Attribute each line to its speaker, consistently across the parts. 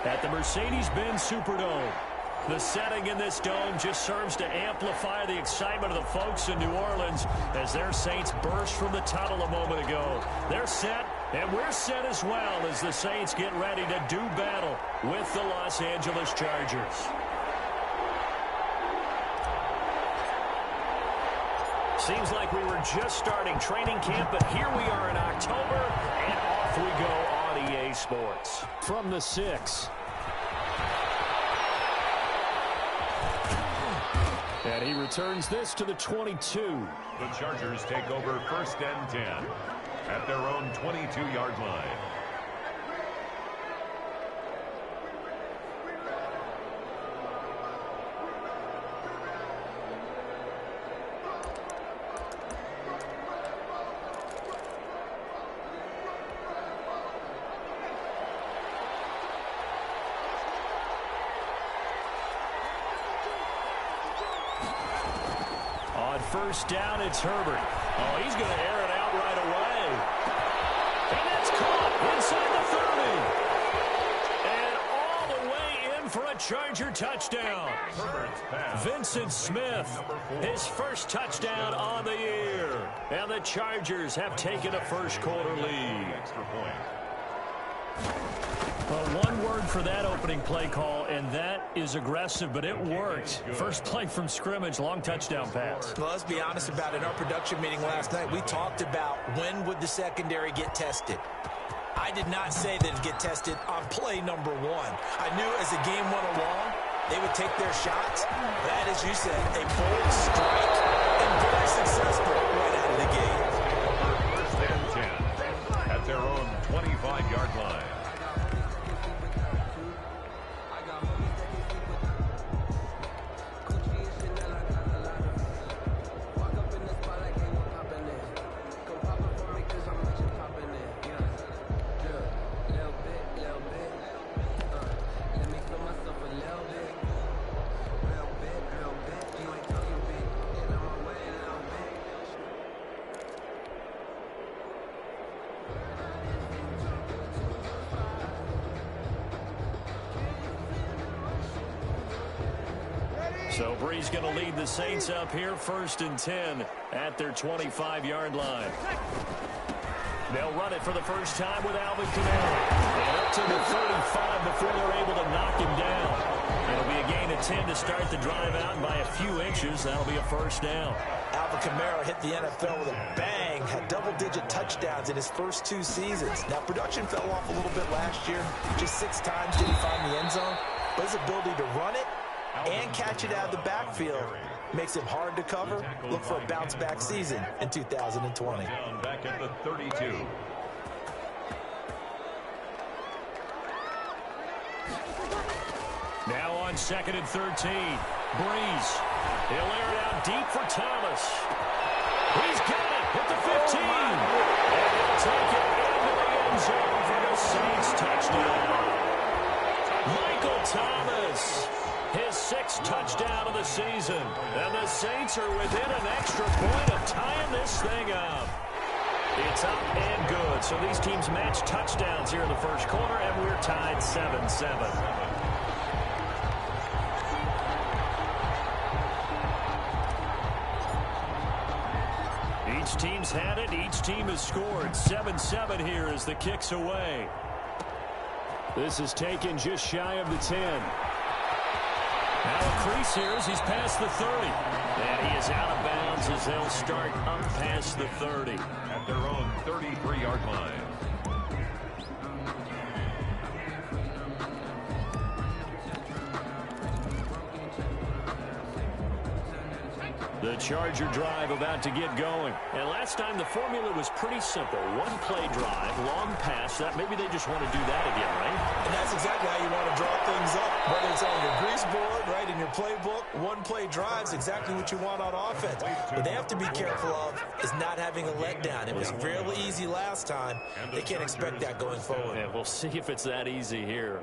Speaker 1: at the Mercedes-Benz Superdome. The setting in this dome just serves to amplify the excitement of the folks in New Orleans as their Saints burst from the tunnel a moment ago. They're set, and we're set as well as the Saints get ready to do battle with the Los Angeles Chargers. Seems like we were just starting training camp, but here we are in October, and off we go on EA Sports. From the 6. And he returns this to the 22.
Speaker 2: The Chargers take over 1st and 10 at their own 22-yard line.
Speaker 1: First down, it's Herbert. Oh, he's going to air it out right away. And that's caught inside the 30. And all the way in for a Charger touchdown. Vincent Smith, his first touchdown on the year. And the Chargers have taken a first-quarter lead.
Speaker 2: Extra point.
Speaker 1: Well, one word for that opening play call, and that is aggressive, but it worked. First play from scrimmage, long touchdown pass.
Speaker 3: Well, let's be honest about it. In our production meeting last night, we talked about when would the secondary get tested. I did not say that it'd get tested on play number 1. I knew as the game went along, they would take their shots. That, as you said, a bold strike and very successful right out of the gate.
Speaker 2: 1st and 10 at their own 25-yard line.
Speaker 1: So Bree's going to lead the Saints up here 1st and 10 at their 25-yard line. They'll run it for the first time with Alvin Kamara. And up to the 35 before they're able to knock him down. It'll be a gain of 10 to start the drive out, and by a few inches, that'll be a first down.
Speaker 3: Alvin Kamara hit the NFL with a bang, had double-digit touchdowns in his first 2 seasons. Now, production fell off a little bit last year. Just 6 times did he find the end zone. But his ability to run it and catch it out of the backfield makes him hard to cover. Look for a bounce-back season in 2020.
Speaker 2: Down back at the 32.
Speaker 1: Now on 2nd and 13. Breeze. He'll air it out deep for Thomas. He's got it at the 15. And he'll take it into the end zone for the Saints touchdown. Michael Thomas, his 6th touchdown of the season. And the Saints are within an extra point of tying this thing up. It's up and good. So these teams match touchdowns here in the first quarter, and we're tied 7-7. Each team's had it. Each team has scored. 7-7 here as the kick's away. This is taken just shy of the 10. Now a crease here as he's past the 30. And he is out of bounds as they'll start up past the 30.
Speaker 2: At their own 33-yard line.
Speaker 1: The Charger drive about to get going. And last time the formula was pretty simple. One play drive, long pass. That maybe they just want to do that again, right?
Speaker 3: And that's exactly how you want to draw things up. Whether it's on your grease board, right, in your playbook, one play drive's exactly what you want on offense. What they have to be careful of is not having a letdown. It was fairly easy last time. They can't expect that going forward.
Speaker 1: Yeah, we'll see if it's that easy here.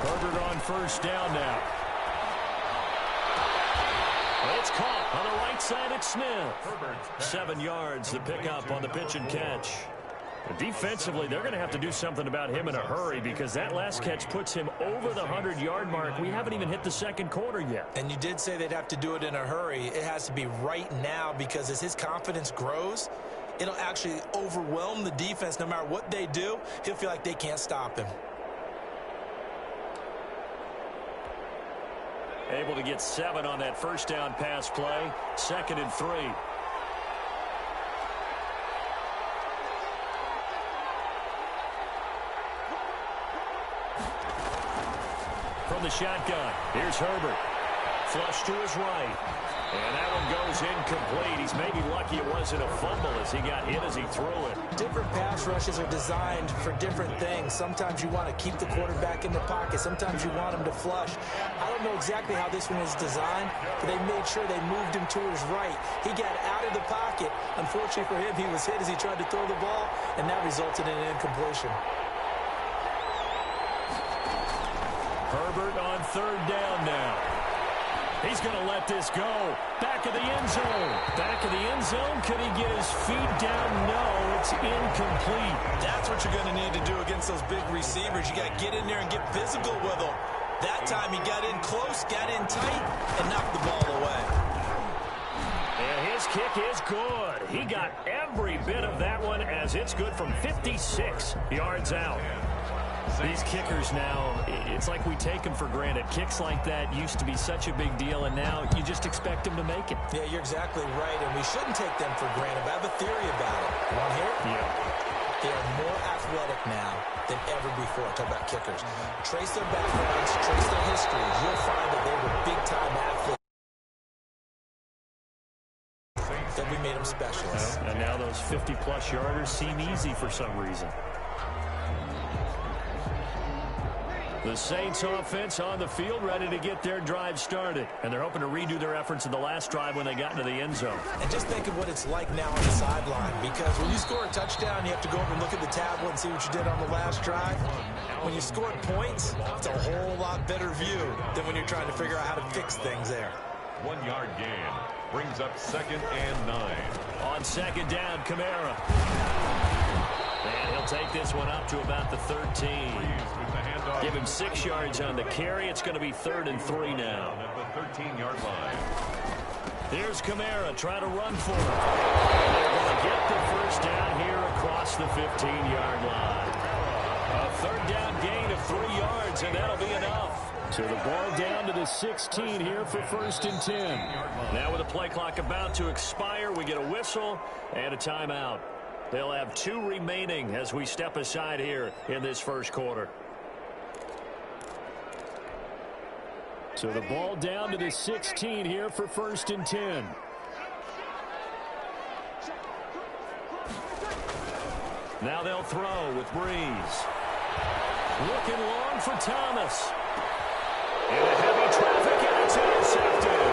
Speaker 1: Herbert on first down now. It's caught on the right side at Smith. 7 yards, the pickup on the pitch and catch. Defensively, they're going to have to do something about him in a hurry because that last catch puts him over the 100-yard mark. We haven't even hit the second quarter yet.
Speaker 3: And you did say they'd have to do it in a hurry. It has to be right now because as his confidence grows, it'll actually overwhelm the defense. No matter what they do, he'll feel like they can't stop him.
Speaker 1: Able to get 7 on that first down pass play. 2nd and 3. From the shotgun, here's Herbert. Flush to his right. And that one goes incomplete. He's maybe lucky it wasn't a fumble as he got hit as he threw it.
Speaker 3: Different pass rushes are designed for different things. Sometimes you want to keep the quarterback in the pocket. Sometimes you want him to flush. I don't know exactly how this one was designed, but they made sure they moved him to his right. He got out of the pocket. Unfortunately for him, he was hit as he tried to throw the ball, and that resulted in an incompletion.
Speaker 1: Herbert on 3rd down now. He's going to let this go. Back of the end zone. Back of the end zone. Can he get his feet down? No, it's incomplete.
Speaker 3: That's what you're going to need to do against those big receivers. You got to get in there and get physical with them. That time he got in close, got in tight, and knocked the ball away.
Speaker 1: And his kick is good. He got every bit of that one as it's good from 56 yards out. These kickers now, it's like we take them for granted. Kicks like that used to be such a big deal, and now you just expect them to make it.
Speaker 3: Yeah, you're exactly right, and we shouldn't take them for granted. But I have a theory about it. You want to hear it?
Speaker 1: Yeah.
Speaker 3: They are more athletic now than ever before. Talk about kickers. Trace their backgrounds, trace their histories. You'll find that they were big-time athletes. That we made them specialists.
Speaker 1: And now those 50-plus yarders seem easy for some reason. The Saints offense on the field ready to get their drive started. And they're hoping to redo their efforts in the last drive when they got into the end zone.
Speaker 3: And just think of what it's like now on the sideline. Because when you score a touchdown, you have to go over and look at the tablet and see what you did on the last drive. When you score points, it's a whole lot better view than when you're trying to figure out how to fix things there.
Speaker 2: 1-yard gain brings up 2nd and 9.
Speaker 1: On 2nd down, Kamara. And he'll take this one up to about the 13. Give him 6 yards on the carry. It's going to be 3rd and 3 now.
Speaker 2: At the 13-yard line.
Speaker 1: Here's Kamara trying to run for it. And they're going to get the first down here across the 15-yard line. A 3rd down gain of 3 yards, and that'll be enough. So the ball down to the 16 here for 1st and 10. Now with the play clock about to expire, we get a whistle and a timeout. They'll have 2 remaining as we step aside here in this first quarter. So the ball down to the 16 here for 1st and 10. Now they'll throw with Breeze. Looking long for Thomas. And a heavy traffic, and it's intercepted.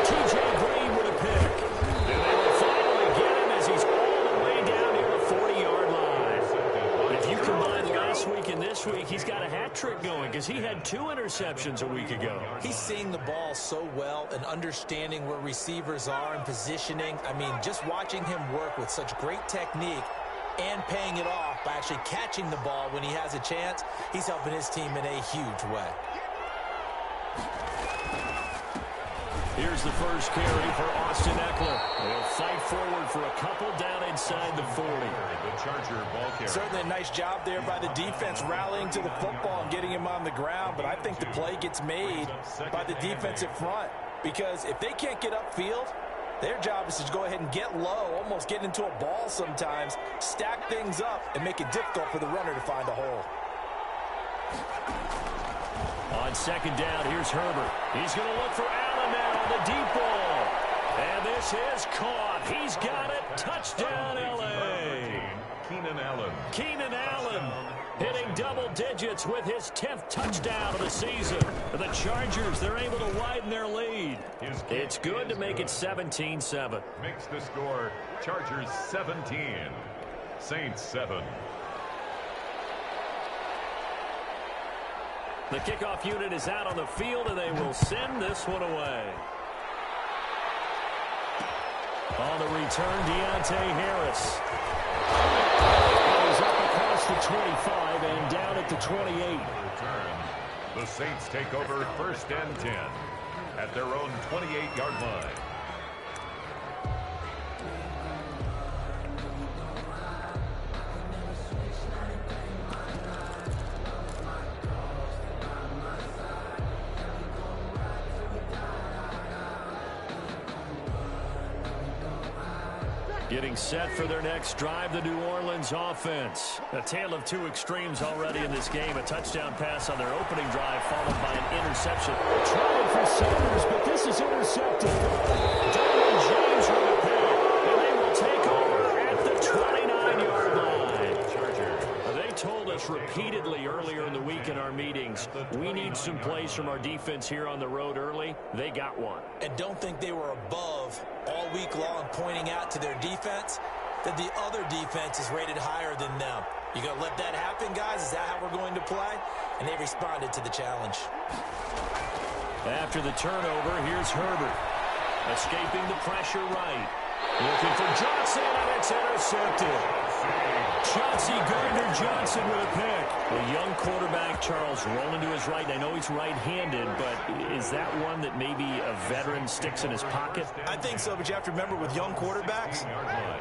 Speaker 1: T.J. Green with a pick. And they will finally get him as he's all the way down near the 40-yard line. If you combine last week and this week, he's got a hat trick going because he had 2 interceptions a week ago.
Speaker 3: He's seeing the ball so well and understanding where receivers are and positioning. I mean, just watching him work with such great technique and paying it off by actually catching the ball when he has a chance, he's helping his team in a huge way.
Speaker 1: Here's the first carry for Austin Eckler. They'll fight forward for a couple down inside the 40.
Speaker 2: The Charger ball carrier.
Speaker 3: Certainly a nice job there by the defense rallying to the football and getting him on the ground, but I think the play gets made by the defensive front because if they can't get upfield, their job is to go ahead and get low, almost get into a ball sometimes, stack things up, and make it difficult for the runner to find a hole.
Speaker 1: On 2nd down, here's Herbert. He's going to look for Allen now on the deep ball. And this is caught. He's got it. Touchdown, L.A.
Speaker 2: Keenan Allen.
Speaker 1: Keenan Allen hitting double digits with his 10th touchdown of the season. The Chargers, they're able to widen their lead. It's good to make it 17-7.
Speaker 2: Makes the score Chargers 17, Saints 7.
Speaker 1: The kickoff unit is out on the field, and they will send this one away. On the return, Deontay Harris. Goes up across the 25 and down at the 28.
Speaker 2: Return. The Saints take over 1st and 10 at their own 28-yard line.
Speaker 1: Getting set for their next drive, the New Orleans offense. A tale of two extremes already in this game. A touchdown pass on their opening drive, followed by an interception. Trying for Sanders, but this is intercepted. Derwin James with a pick, and they will take over at the 29-yard line. They told us repeatedly earlier in the week in our meetings, we need some plays from our defense here on the road early. They got one.
Speaker 3: And don't think they were above all week long pointing out to their defense that the other defense is rated higher than them. You going to let that happen, guys? Is that how we're going to play? And they responded to the challenge.
Speaker 1: After the turnover, here's Herbert. Escaping the pressure right. Looking for Johnson, and it's intercepted. Chauncey Gardner-Johnson with a pick. The young quarterback, Charles, rolling to his right. I know he's right-handed, but is that one that maybe a veteran sticks in his pocket?
Speaker 3: I think so, but you have to remember with young quarterbacks,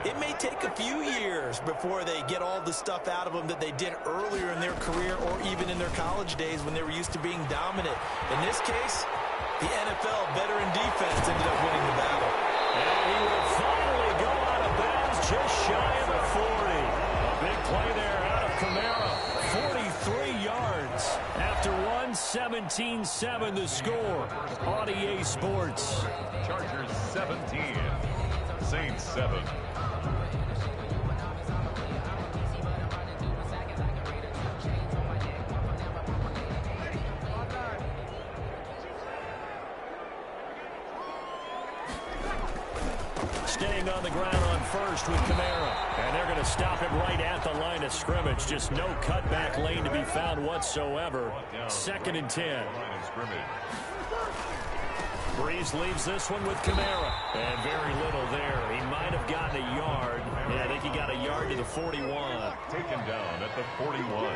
Speaker 3: it may take a few years before they get all the stuff out of them that they did earlier in their career or even in their college days when they were used to being dominant. In this case, the NFL veteran defense ended up winning the battle.
Speaker 1: And he will finally go out of bounds just shy of the 40. A big play there out of Kamara. 43 yards. After one, 17-7 the score on EA Sports.
Speaker 2: Chargers 17, Saints 7.
Speaker 1: Staying on the ground on first with Kamara. And they're going to stop him right at the line of scrimmage. Just no cutback lane to be found whatsoever. 2nd and 10. Breeze leaves this one with Kamara. And very little there. He might have gotten a yard. Yeah, I think he got a yard to the 41.
Speaker 2: Taken down at the 41.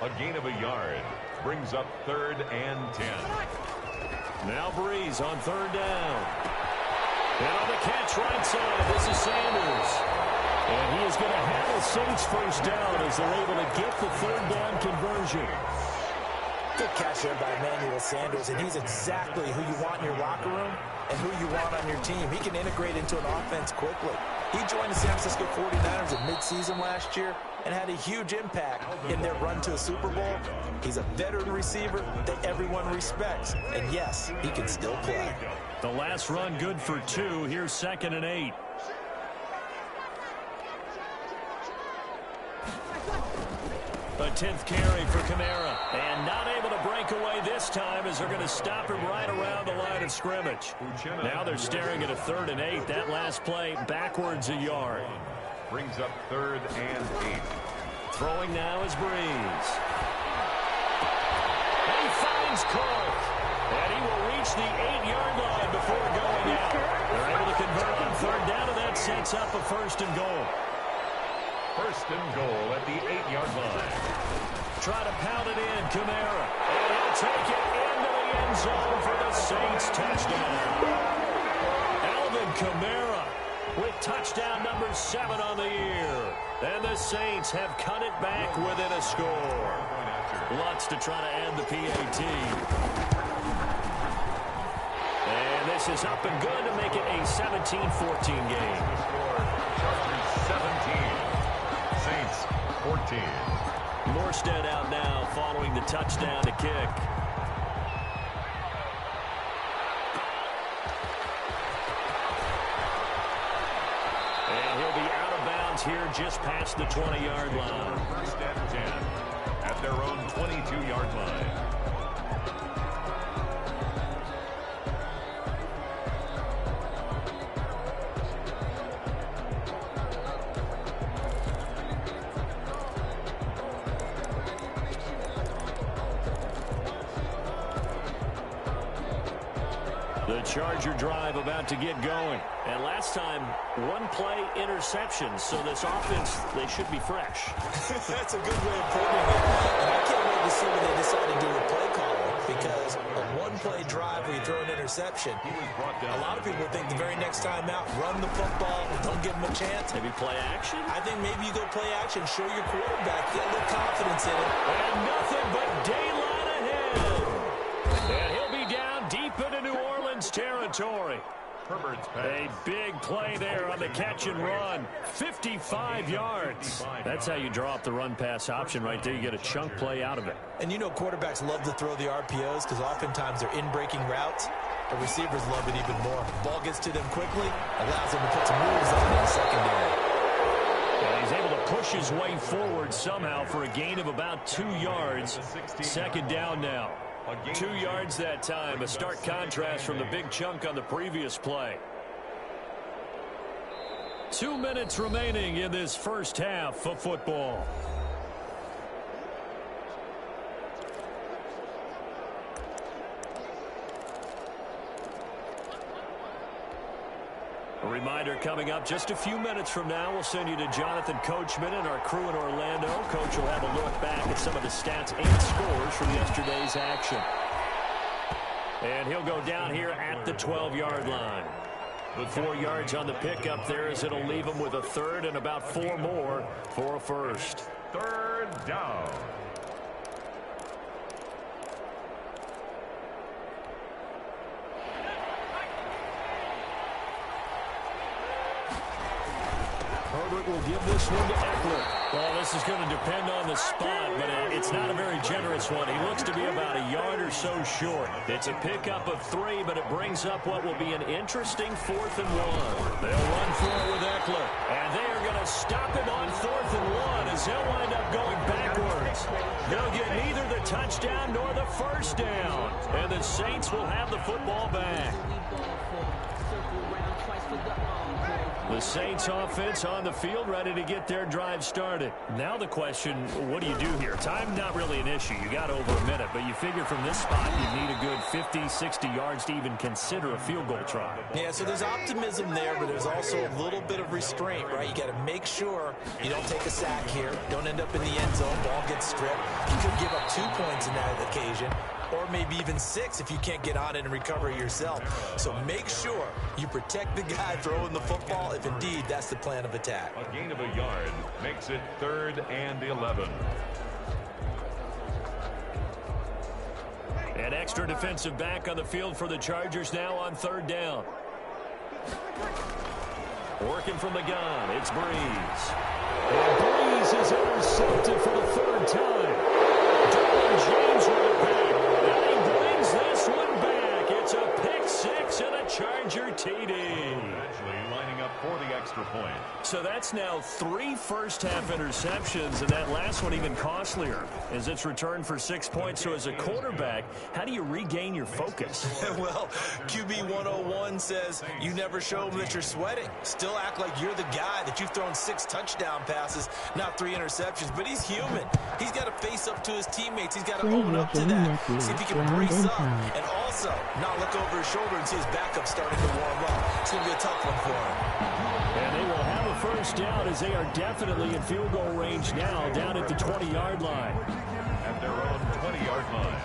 Speaker 2: A gain of a yard. Brings up 3rd and 10.
Speaker 1: Now Breeze on 3rd down. And on the catch right side, this is Sanders. And he is going to have a Saints first down as they're able to get the 3rd down conversion.
Speaker 3: Good catch there by Emmanuel Sanders, and he's exactly who you want in your locker room and who you want on your team. He can integrate into an offense quickly. He joined the San Francisco 49ers at midseason last year and had a huge impact in their run to a Super Bowl. He's a veteran receiver that everyone respects. And yes, he can still play.
Speaker 1: The last run good for 2. Here's 2nd and 8. A 10th carry for Kamara. And not able to break away this time as they're going to stop him right around the line of scrimmage. Now they're staring at a 3rd and 8. That last play backwards a yard.
Speaker 2: Brings up 3rd and 8.
Speaker 1: Throwing now is Breeze. And he finds Clark. And he will reach the 8-yard line before going out. They're able to convert on 3rd down, and that sets up a 1st and goal.
Speaker 2: 1st and goal at the 8-yard line.
Speaker 1: Try to pound it in, Kamara. And he'll take it into the end zone for the Saints touchdown. Alvin Kamara with touchdown number 7 on the year. And the Saints have cut it back within a score. Lutz to try to end the PAT. And this is up and good to make it a 17-14 game.
Speaker 2: Chargers 17, Saints 14.
Speaker 1: Morstead out now following the touchdown to kick. And he'll be out of bounds here just past the 20-yard line.
Speaker 2: 1st and 10 at their own 22-yard line.
Speaker 1: The Charger drive about to get going. And last time, one-play interception. So this offense, they should be fresh.
Speaker 3: That's a good way of putting it. And I can't wait to see what they decide to do with play calling. Because a one-play drive where you throw an interception, a lot of people think the very next time out, run the football, don't give them a chance.
Speaker 1: Maybe play action?
Speaker 3: I think maybe you go play action, show your quarterback, get a little confidence in it.
Speaker 1: And nothing but daylight ahead. And he'll be down deep into New Orleans territory. A big play there on the catch and run. 55 yards. That's how you draw up the run-pass option right there. You get a chunk play out of it.
Speaker 3: And you know quarterbacks love to throw the RPOs because oftentimes they're in-breaking routes. The receivers love it even more. Ball gets to them quickly, allows them to put some moves on in the secondary.
Speaker 1: And he's able to push his way forward somehow for a gain of about 2 yards. Second down now. 2 yards that time. A stark contrast from the big chunk on the previous play. 2 minutes remaining in this first half of football. A reminder coming up just a few minutes from now. We'll send you to Jonathan Coachman and our crew in Orlando. Coach will have a look back at some of the stats and scores from yesterday's action. And he'll go down here at the 12-yard line. With 4 yards on the pickup there, as it'll leave him with a third and about 4 more for a first.
Speaker 2: Third down.
Speaker 1: Herbert will give this one to Eckler. Well, this is going to depend on the spot, but it's not a very generous one. He looks to be about a yard or so short. It's a pickup of 3, but it brings up what will be an interesting 4th and 1. They'll run for it with Eckler, and they are going to stop him on 4th and 1 as he'll wind up going backwards. They'll get neither the touchdown nor the first down, and the Saints will have the football back. The Saints offense on the field, ready to get their drive started. Now the question, what do you do here? Time not really an issue. You got over a minute, but you figure from this spot you need a good 50, 60 yards to even consider a field goal try.
Speaker 3: Yeah, so there's optimism there, but there's also a little bit of restraint, right? You got to make sure you don't take a sack here. Don't end up in the end zone. Ball gets stripped. You could give up 2 points in that occasion, or maybe even 6 if you can't get on it and recover it yourself. So make sure you protect the guy throwing the football if indeed that's the plan of attack.
Speaker 2: A gain of a yard makes it 3rd and 11.
Speaker 1: An extra defensive back on the field for the Chargers now on 3rd down. Working from the gun, it's Breeze. And Breeze is intercepted for the 3rd time. Derwin James with it back. And he brings this one back. It's a pick 6 and a Charger TD.
Speaker 2: Actually lining up for the extra point.
Speaker 1: So that's now 3 first-half interceptions, and that last one even costlier as it's returned for 6 points. So as a quarterback, how do you regain your focus?
Speaker 3: Well, QB 101 says you never show them that you're sweating. Still act like you're the guy that you've thrown 6 touchdown passes, not 3 interceptions. But he's human. He's got to face up to his teammates. He's got to own up to that. See if he can brace up and also not look over his shoulder and see his backup starting to warm up. It's going to be a tough one for him.
Speaker 1: And they will have a first down as they are definitely in field goal range now, down at the 20-yard line.
Speaker 2: At their own 20-yard line.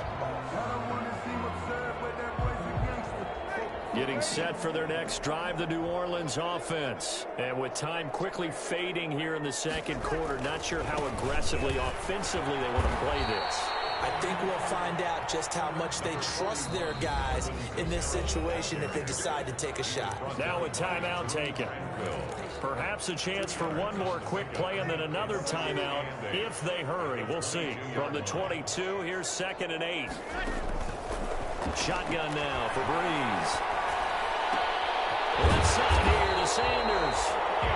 Speaker 1: Getting set for their next drive, the New Orleans offense. And with time quickly fading here in the second quarter, not sure how aggressively, offensively they want to play this.
Speaker 3: I think we'll find out just how much they trust their guys in this situation if they decide to take a shot.
Speaker 1: Now a timeout taken. Perhaps a chance for one more quick play and then another timeout if they hurry. We'll see. From the 22, here's 2nd and 8. Shotgun now for Breeze. Left side here to Sanders.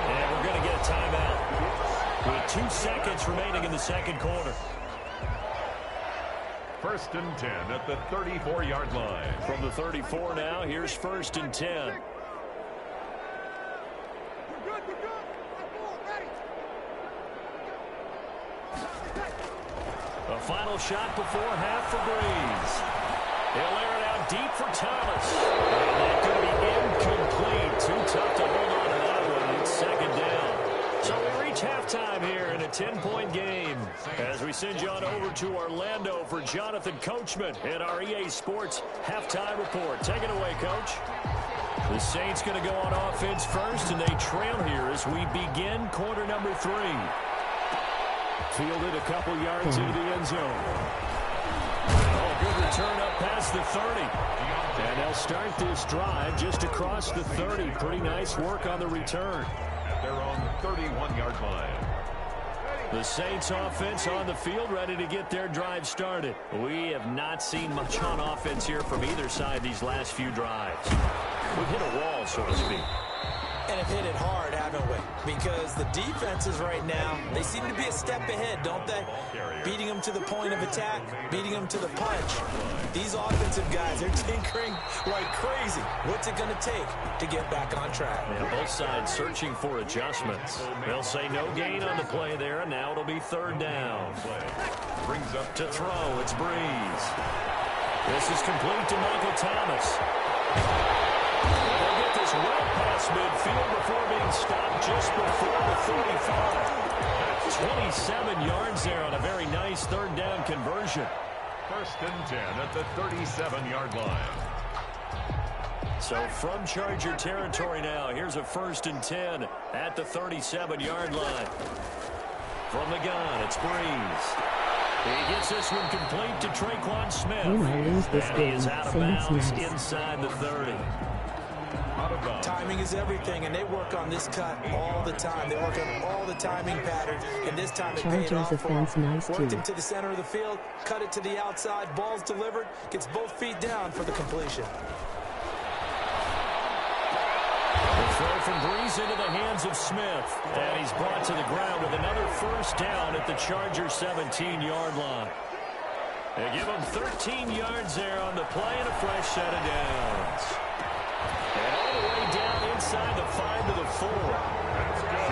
Speaker 1: And we're going to get a timeout with 2 seconds remaining in the second quarter.
Speaker 2: 1st and 10 at the 34-yard line.
Speaker 1: From the 34 now, here's 1st and 10. A final shot before half for Breeze. He'll air it out deep for Thomas. And that could be incomplete. Too tough to hold on to that one. It's second down. So we reach halftime here in a 10-point game as we send you on over to Orlando for Jonathan Coachman in our EA Sports Halftime Report. Take it away, Coach. The Saints going to go on offense first, and they trail here as we begin quarter number 3. Fielded a couple yards into the end zone. Oh, good return up past the 30. And they'll start this drive just across the 30. Pretty nice work on the return.
Speaker 2: They're on the 31-yard line.
Speaker 1: The Saints offense on the field, ready to get their drive started. We have not seen much on offense here from either side these last few drives. We've hit a wall, so to speak.
Speaker 3: And have hit it hard, haven't we? Because the defenses right now, they seem to be a step ahead, don't they? Beating them to the point of attack, beating them to the punch. These offensive guys, they're tinkering like crazy. What's it going to take to get back on track?
Speaker 1: Yeah, both sides searching for adjustments. They'll say no gain on the play there, and now it'll be third down.
Speaker 2: Brings up
Speaker 1: to throw, it's Breeze. This is complete to Michael Thomas. They'll get this well past midfield before being stopped just before the 35. 27 yards there on a very nice third down conversion.
Speaker 2: First and 10 at the 37-yard line.
Speaker 1: So from Charger territory now, here's a first and 10 at the 37-yard line. From the gun, it's Breeze. He gets this one complete to Traquan Smith. And he is out of bounds inside the 30.
Speaker 3: Timing is everything, and they work on this cut all the time. They work on all the timing patterns, and this time it paid off for them. Worked him to the center of the field, cut it to the outside, ball's delivered, gets both feet down for the completion.
Speaker 1: The throw from Breeze into the hands of Smith, and he's brought to the ground with another first down at the Charger 17-yard line. They give him 13 yards there on the play and a fresh set of downs. And all the way down inside the 5 to the 4.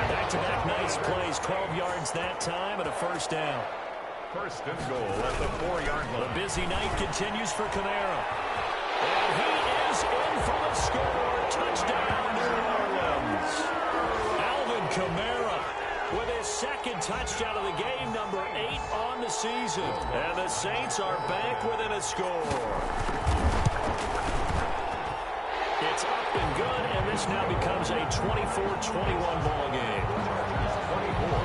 Speaker 1: Back-to-back nice plays, 12 yards that time and a first down.
Speaker 2: First and goal at the 4-yard line.
Speaker 1: The busy night continues for Kamara. And he is in for the score. Touchdown, New Orleans. Alvin Kamara with his second touchdown of the game, number 8 on the season. And the Saints are back within a score. It's up and good, and this now becomes a 24-21 ball game.
Speaker 2: 24,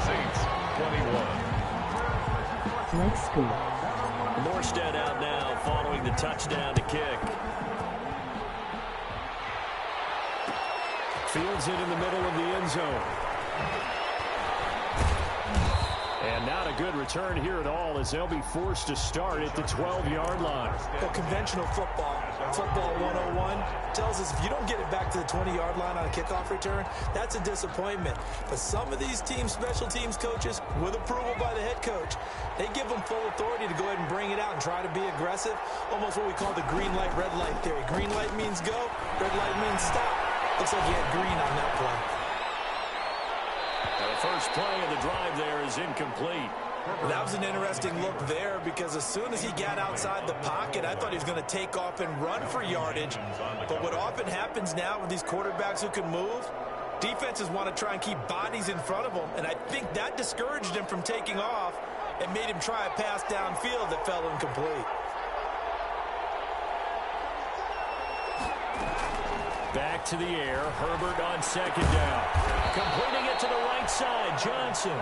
Speaker 2: Saints 21.
Speaker 4: Let's go.
Speaker 1: Morstead out now following the touchdown to kick. Fields it in the middle of the end zone. And not a good return here at all as they'll be forced to start at the 12-yard line.
Speaker 3: Well, conventional football 101, tells us if you don't get it back to the 20-yard line on a kickoff return, that's a disappointment. But some of these teams, special teams coaches, with approval by the head coach, they give them full authority to go ahead and bring it out and try to be aggressive. Almost what we call the green light, red light theory. Green light means go, red light means stop. Looks like you had green on that play.
Speaker 1: The first play of the drive there is incomplete.
Speaker 3: That was an interesting look there because as soon as he got outside the pocket, I thought he was going to take off and run for yardage. But what often happens now with these quarterbacks who can move, defenses want to try and keep bodies in front of them. And I think that discouraged him from taking off and made him try a pass downfield that fell incomplete.
Speaker 1: Back to the air. Herbert on second down. Completing it to the right side. Johnson.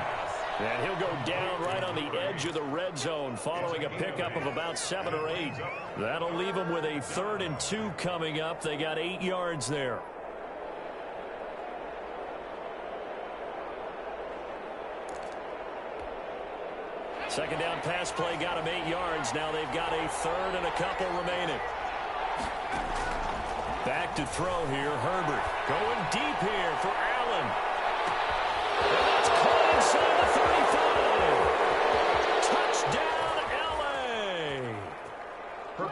Speaker 1: And he'll go down right on the edge of the red zone following a pickup of about 7 or 8. That'll leave them with a 3rd and 2 coming up. They got 8 yards there. Second down pass play got them 8 yards. Now they've got a 3rd and a couple remaining. Back to throw here, Herbert. Going deep here for Allen. And that's caught inside the 35. Touchdown, L.A.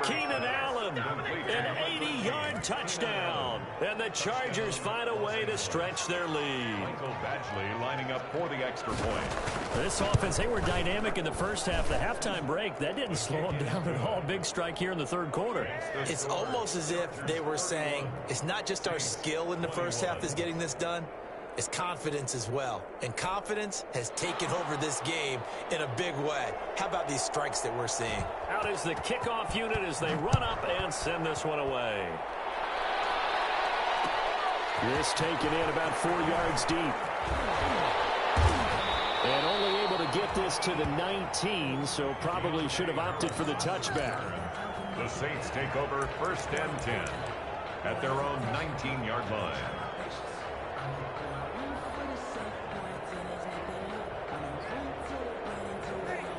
Speaker 1: Keenan Allen, an 80-yard touchdown. And the Chargers find a way to stretch their lead.
Speaker 2: Michael Badgley lining up for the extra point.
Speaker 1: This offense, they were dynamic in the first half. The halftime break, that didn't slow them down at all. Big strike here in the third quarter.
Speaker 3: It's almost as if they were saying, it's not just our skill in the first half that's getting this done. It's confidence as well. And confidence has taken over this game in a big way. How about these strikes that we're seeing?
Speaker 1: Out is the kickoff unit as they run up and send this one away. This taken in about 4 yards deep. And only able to get this to the 19, so probably should have opted for the touchback.
Speaker 2: The Saints take over 1st and 10 at their own 19-yard line.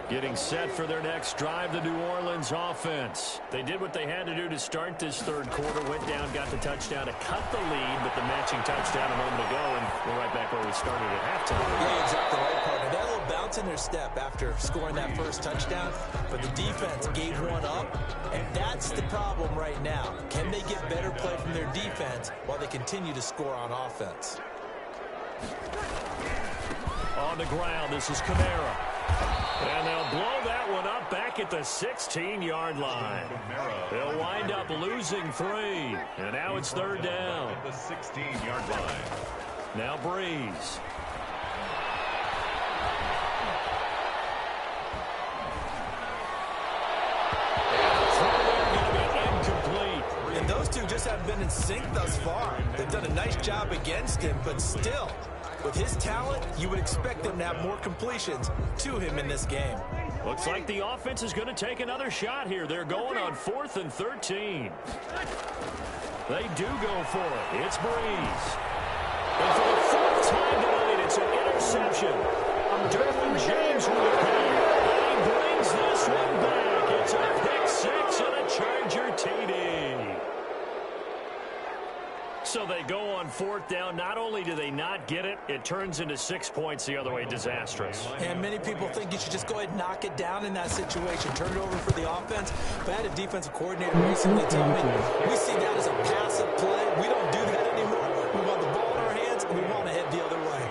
Speaker 1: Getting set for their next drive, the New Orleans offense. They did what they had to do to start this third quarter, went down, got the touchdown to cut the lead, but the matching touchdown a moment ago, and we're right back where we started at halftime.
Speaker 3: Yeah, exactly right, partner. They had a little bounce in their step after scoring that first touchdown, but the defense gave one up, and that's the problem right now. Can they get better play from their defense while they continue to score on offense?
Speaker 1: On the ground, this is Kamara. And they'll blow that one up back at the 16-yard line. They'll wind up losing 3. And now it's third down.
Speaker 2: At the 16-yard line.
Speaker 1: Now Breeze.
Speaker 3: And those two just haven't been in sync thus far. They've done a nice job against him, but still, with his talent, you would expect them to have more completions to him in this game.
Speaker 1: Looks like the offense is going to take another shot here. They're going on 4th and 13. They do go for it. It's Breeze. And for the 4th time tonight, it's an interception. Derwin James with a play. He brings this one back. It's a pick 6 and a Charger TD. So they go on 4th down. Not only do they not get it, it turns into 6 points the other way. Disastrous.
Speaker 3: And many people think you should just go ahead and knock it down in that situation. Turn it over for the offense. But I had a defensive coordinator recently tell me, we see that as a passive play. We don't do that anymore. We want the ball in our hands, and we want to head the other way.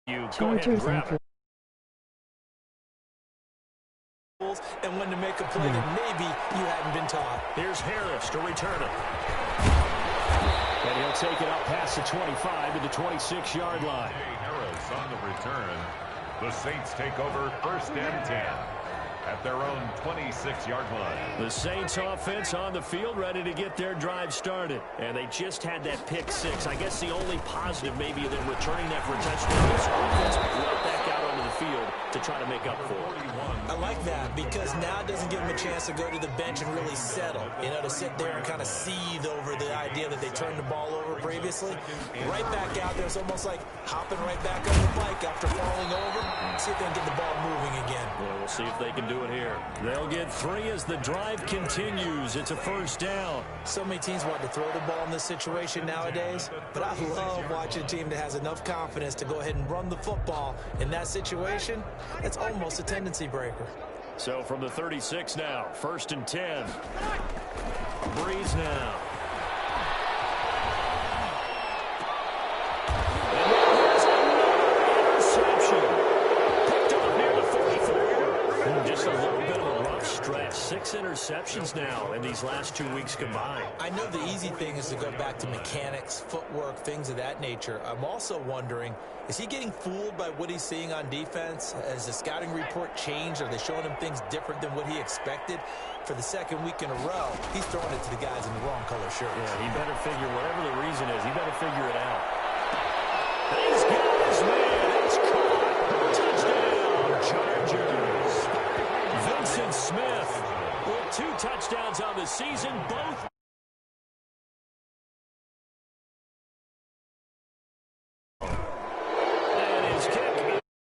Speaker 1: You go ahead and grab it.
Speaker 3: And when to make a play that maybe you hadn't been taught.
Speaker 1: Here's Harris to return it. And he'll take it up past the 25 to the 26-yard line.
Speaker 2: Harris on the return. The Saints take over 1st and 10 at their own 26-yard line.
Speaker 1: The Saints offense on the field ready to get their drive started. And they just had that pick 6. I guess the only positive maybe of them returning that for a touchdown is offense brought back out onto the field to try to make up for it.
Speaker 3: I like that because now it doesn't give them a chance to go to the bench and really settle. You know, to sit there and kind of seethe over the idea that they turned the ball over previously. Right back out there, it's almost like hopping right back on the bike after falling over. See if they can get the ball moving again.
Speaker 1: Well, we'll see if they can do it here. They'll get 3 as the drive continues. It's a 1st down.
Speaker 3: So many teams want to throw the ball in this situation nowadays, but I love watching a team that has enough confidence to go ahead and run the football in that situation. That's almost a tendency breaker.
Speaker 1: So from the 36 now, 1st and 10. Breeze now. And there's another interception. Picked up near the 44. Just a little bit of a rough stretch. 6 interceptions now in these last 2 weeks combined.
Speaker 3: I know the easy thing is to go back to mechanics, footwork, things of that nature. I'm also wondering, is he getting fooled by what he's seeing on defense? Has the scouting report changed? Are they showing him things different than what he expected? For the 2nd week in a row, he's throwing it to the guys in the wrong color shirts.
Speaker 1: Yeah, he better figure, whatever the reason is, he better figure it out. He's got his man. It's caught. Touchdown, Chargers. Vincent Smith with 2 touchdowns on the season, both